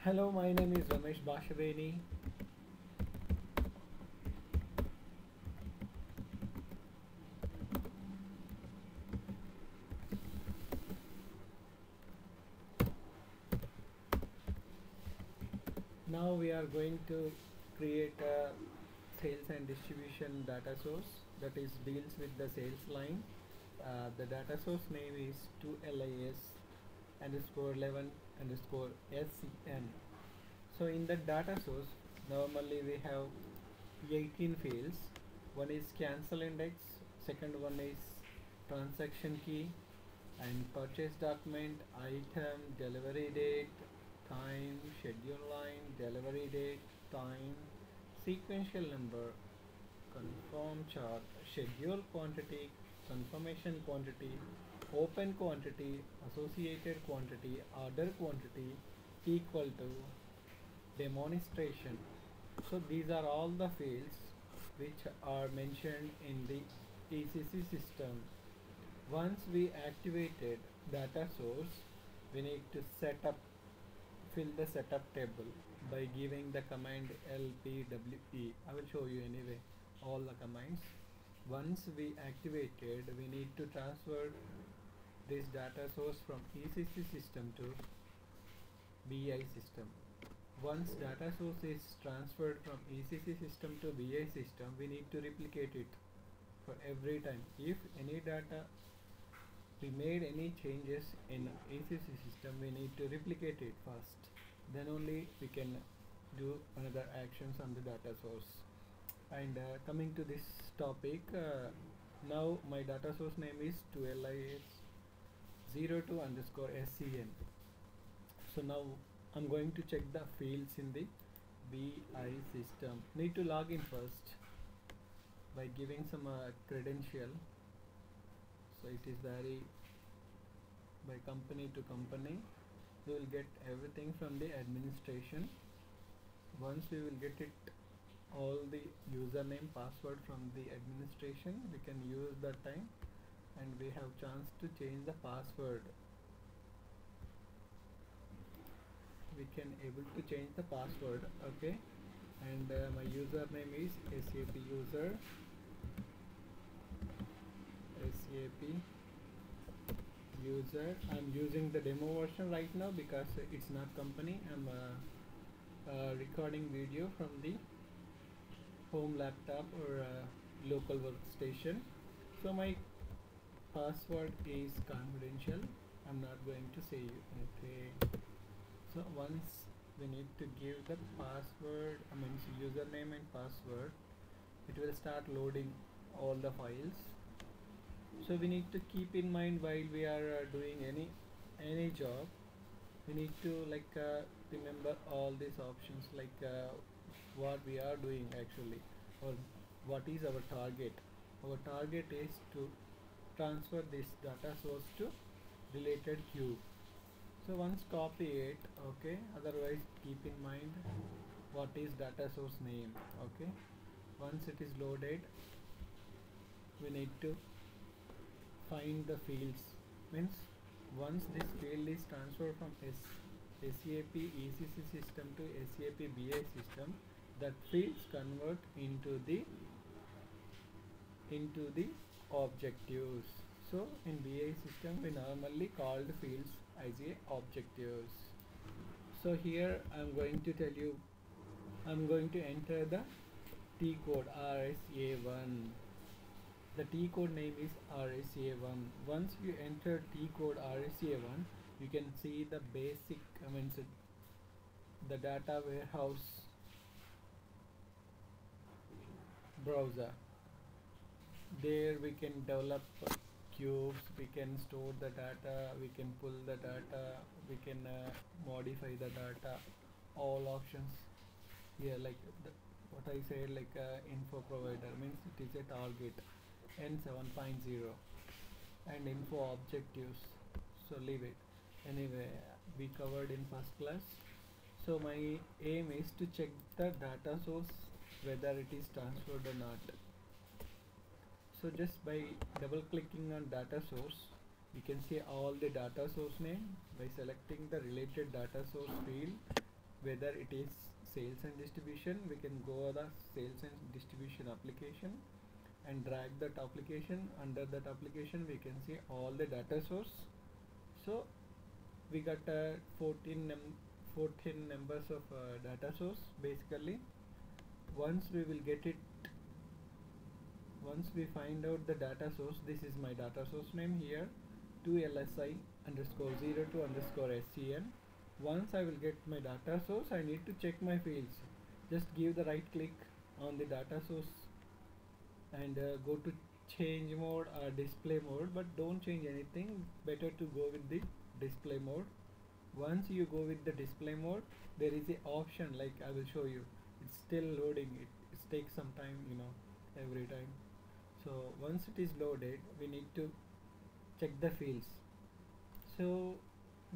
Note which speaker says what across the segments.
Speaker 1: Hello, my name is Ramesh Bashaveni. Now we are going to create a sales and distribution data source that is deals with the sales line. The data source name is 2LIS underscore 11 underscore SCN. So in the data source, normally we have 18 fields. One is cancel index, second one is transaction key, and purchase document, item, delivery date, time, schedule line, delivery date, time, sequential number, confirm chart, schedule quantity, confirmation quantity, open quantity, associated quantity, order quantity, equal to, demonstration. So these are all the fields which are mentioned in the ECC system. Once we activated data source, we need to fill the setup table by giving the command lpwe. I will show you anyway all the commands. Once we activated, we need to transfer this data source from ECC system to BI system. Once data source is transferred from ECC system to BI system, we need to replicate it for every time. If any data we made any changes in ECC system, we need to replicate it first. Then only we can do another actions on the data source. And coming to this topic, now my data source name is 2LIS02 underscore SCN. So now I'm going to check the fields in the BI system. Need to log in first by giving some credential. So it is vary by company to company. We will get everything from the administration. Once we will get it all the username password from the administration, we can use that time, and we have chance to change the password. We can able to change the password, okay. And my username is SAP user, SAP user. I'm using the demo version right now because it's not company. I'm recording video from the home laptop or local workstation. So my password is confidential. I'm not going to say you. Okay. So once we need to give the password, username and password, it will start loading all the files. So we need to keep in mind while we are doing any job, we need to remember all these options, what we are doing actually, or what is our target. Our target is to transfer this data source to related queue. So once copy it, okay. Otherwise keep in mind what is data source name, okay. Once it is loaded, we need to find the fields. Means once this field is transferred from SAP ECC system to SAP BI system, that fields convert into the objectives. So in BI system we normally call the fields as a objectives. So here I'm going to tell you, I'm going to enter the T code RSA1. The T code name is RSA1. Once you enter T code RSA1, you can see the basic, the data warehouse browser. There we can develop cubes, we can store the data, we can pull the data, we can modify the data, all options here. What I said, info provider means it is a target N7.0, and info objectives, so leave it. Anyway, we covered in first class. So my aim is to check the data source whether it is transferred or not. So just by double clicking on data source, we can see all the data source name. By selecting the related data source field, whether it is sales and distribution, we can go the sales and distribution application and drag that application. Under that application we can see all the data source. So we got 14 numbers of data source basically. Once we will get it, once we find out the data source, this is my data source name here, 2lsi underscore 02 underscore scn. Once I will get my data source, I need to check my fields. Just give the right click on the data source and go to change mode or display mode, but don't change anything, better to go with the display mode. Once you go with the display mode, there is a option, like I will show you, it's still loading, it takes some time, you know, every time. So once it is loaded, we need to check the fields. So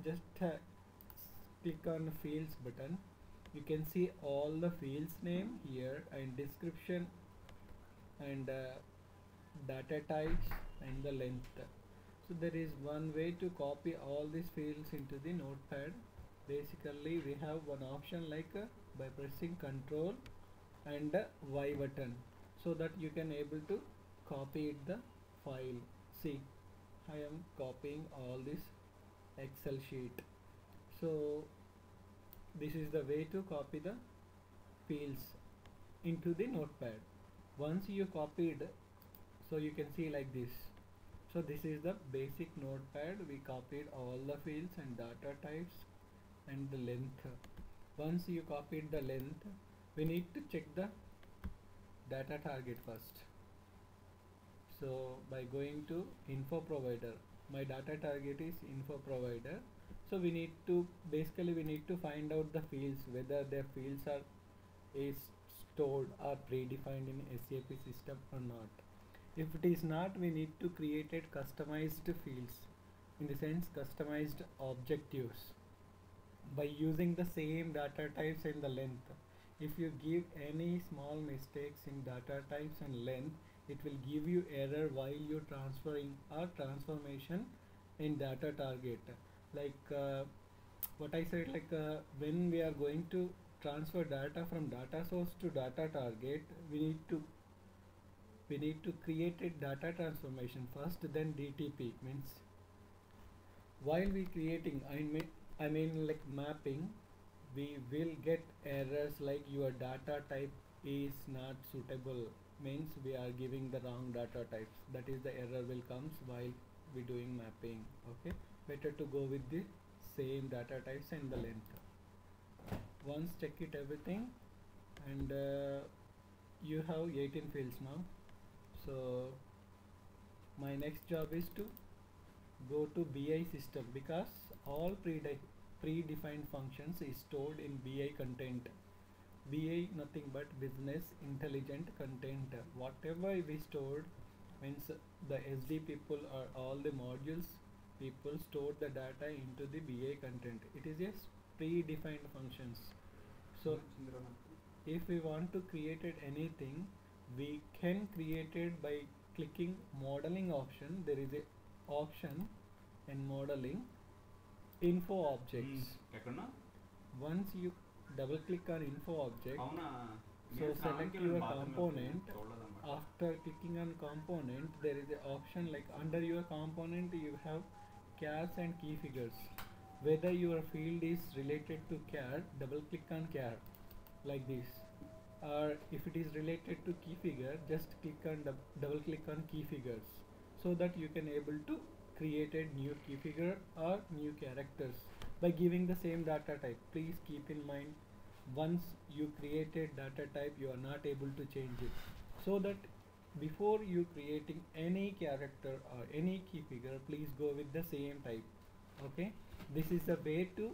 Speaker 1: just click on fields button. You can see all the fields name here and description and data types and the length. So there is one way to copy all these fields into the notepad. Basically we have one option like by pressing Ctrl and Y button, so that you can able to copy it the file. See, I am copying all this Excel sheet. So this is the way to copy the fields into the notepad. Once you copied, so you can see like this. So this is the basic notepad. We copied all the fields and data types and the length. Once you copied the length, we need to check the data target first. So by going to info provider, my data target is info provider. So we need to find out the fields, whether their fields are is stored or predefined in SAP system or not. If it is not, we need to create customized fields, in the sense customized objectives, by using the same data types and the length. If you give any small mistakes in data types and length, it will give you error while you transferring or transformation in data target. Like what I said, like when we are going to transfer data from data source to data target, we need to create a data transformation first, then DTP means while we creating, I mean like mapping, we will get errors like your data type is not suitable, means we are giving the wrong data types. That is the error will comes while we doing mapping. Okay, better to go with the same data types and the length. Once check it everything, and you have 18 fields now. So my next job is to go to BI system, because all predefined functions is stored in BI content. BI nothing but business intelligent content. Whatever we stored means the SD people or all the modules people store the data into the BI content. It is just predefined functions. So if we want to create anything, we can create it by clicking modeling option. There is a option in modeling, info objects. Once you double click on info object, so select your component. After clicking on component, there is an option like under your component you have chars and key figures. Whether your field is related to char, double click on char like this, or if it is related to key figure, just click on double click on key figures, so that you can able to create a new key figure or new characters by giving the same data type. Please keep in mind, once you created data type, you are not able to change it, so that before you creating any character or any key figure, please go with the same type. Okay, this is the way to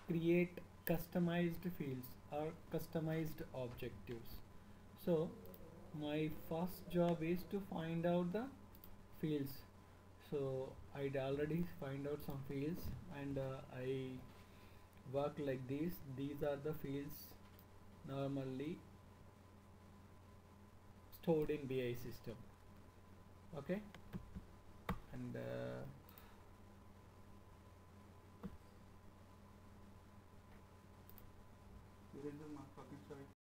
Speaker 1: create customized fields or customized objectives. So my first job is to find out the fields. So I already find out some fields, and I work like this. These are the fields normally stored in BI system. Okay, and This is my fucking story.